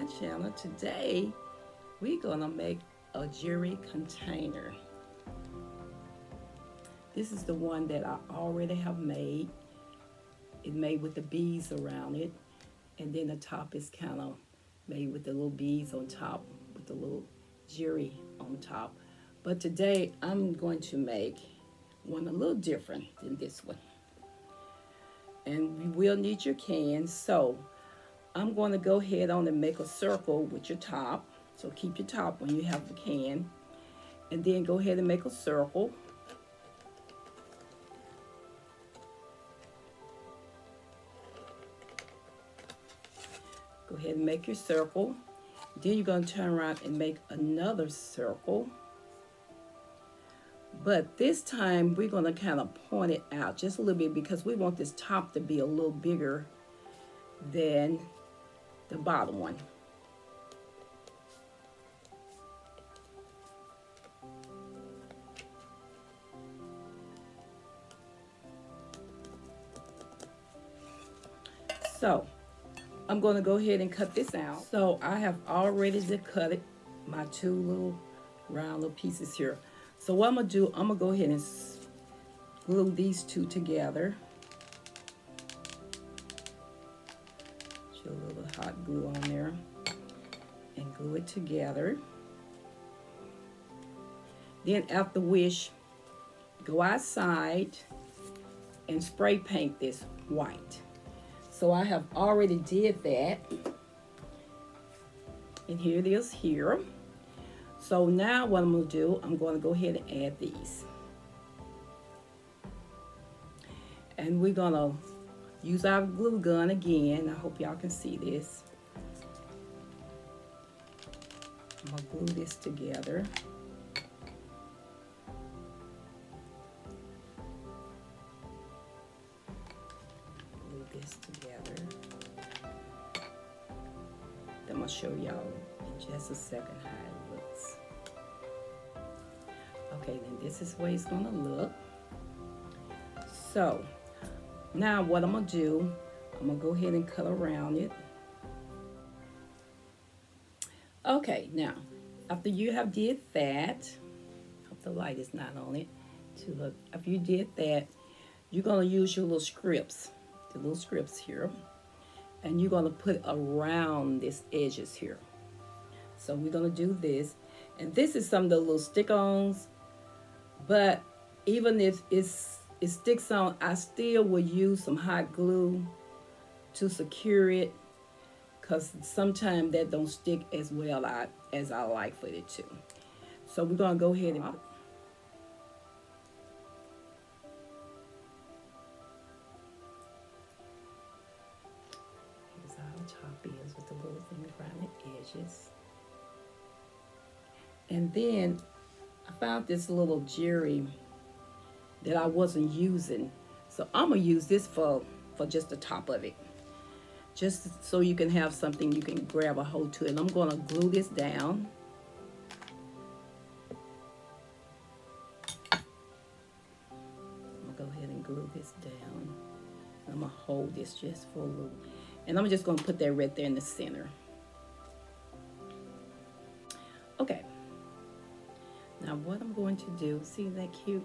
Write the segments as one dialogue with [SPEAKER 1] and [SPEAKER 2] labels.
[SPEAKER 1] my channel. Today we're gonna make a jewelry container. This is the one that I already have made. It made with the beads around it, and then the top is kind of made with the little beads on top with the little jewelry on top. But today I'm going to make one a little different than this one. And you will need your can. So I'm going to go ahead on and make a circle with your top. So keep your top when you have the can. And then go ahead and make a circle. Go ahead and make your circle. Then you're going to turn around and make another circle. But this time we're going to kind of point it out just a little bit because we want this top to be a little bigger than the bottom one. So I'm going to go ahead and cut this out. So I have already cut it, my two little round little pieces here. So what I'm going to do, I'm going to go ahead and glue these two together. Put a little hot glue on there and glue it together. Then after which, go outside and spray paint this white. So I have already did that. And here it is here. So now what I'm going to do, I'm going to go ahead and add these. And we're going to use our glue gun again. I hope y'all can see this. I'm going to glue this together. Glue this together. I'm going to show y'all in just a second how it looks. Okay, then this is the way it's going to look. So now what I'm going to do, I'm going to go ahead and cut around it. Okay, now after you have did that, hope the light is not on it to look. After you did that, you're going to use your little scripts, the little scripts here, and you're going to put around this edges here. So we're going to do this, and this is some of the little stick-ons, but even if it sticks on, I still will use some hot glue to secure it, because sometimes that don't stick as well as I like for it to. So we're going to go ahead and here's how the top is with the little thing around the edges. And then I found this little jewelry that I wasn't using. So I'm going to use this for just the top of it. Just so you can have something you can grab a hold to. And I'm going to glue this down. I'm going to go ahead and glue this down. I'm going to hold this just for a little. And I'm just going to put that right there in the center. Okay. Now what I'm going to do, see that cute?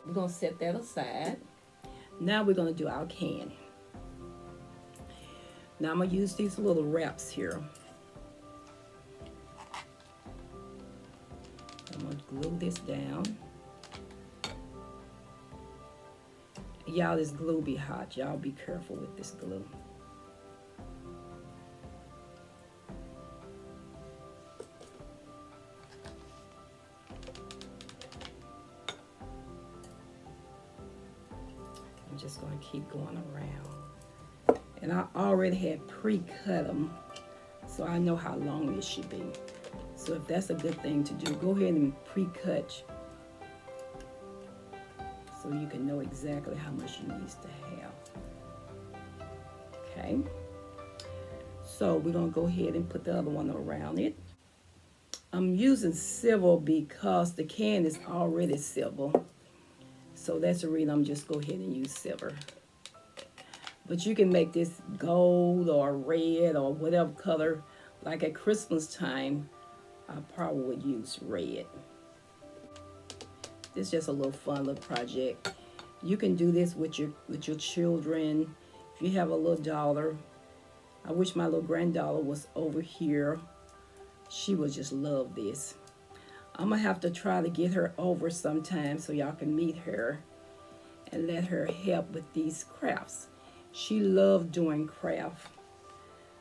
[SPEAKER 1] We're going to set that aside. Now we're going to do our can. Now I'm going to use these little wraps here. I'm going to glue this down. Y'all, this glue be hot. Y'all be careful with this glue. I'm just going to keep going around. And I already had pre-cut them, so I know how long this should be. So if that's a good thing to do, go ahead and pre-cut so you can know exactly how much you need to have. Okay. So we're going to go ahead and put the other one around it. I'm using silver because the can is already silver. So that's the reason I'm just go ahead and use silver. But you can make this gold or red or whatever color Like at Christmas time, I probably would use red. This is just a little fun little project. You can do this with your children. If you have a little daughter, I wish my little granddaughter was over here. She would just love this. I'm gonna have to try to get her over sometime so y'all can meet her and let her help with these crafts. She loved doing craft.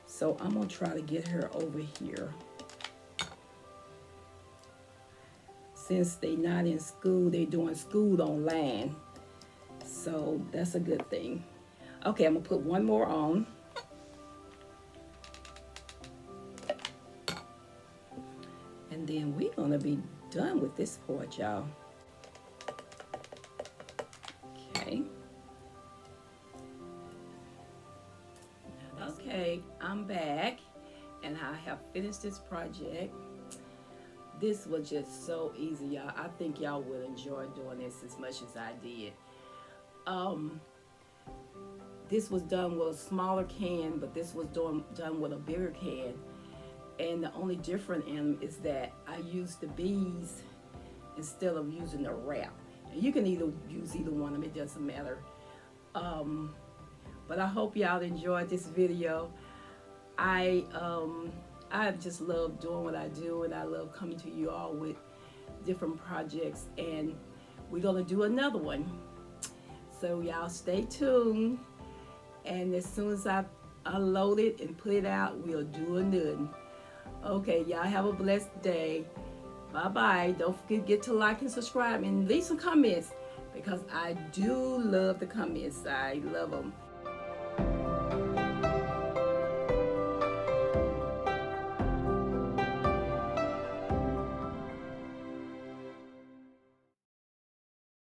[SPEAKER 1] So I'm gonna try to get her over here. Since they not in school, they doing school online. So that's a good thing. Okay, I'm gonna put one more on. And then we're gonna be done with this part, y'all. Okay. Okay, I'm back and I have finished this project. This was just so easy, y'all. I think y'all will enjoy doing this as much as I did. This was done with a smaller can, but this was done with a bigger can. And the only difference is that I used the beads instead of using the wrap. And you can use either one of them, it doesn't matter. But I hope y'all enjoyed this video. I just love doing what I do, and I love coming to you all with different projects, and we're gonna do another one. So y'all stay tuned, and as soon as I unload it and put it out, we'll do another. Okay, y'all have a blessed day. Bye-bye. Don't forget to like and subscribe and leave some comments, because I do love the comments. I love them.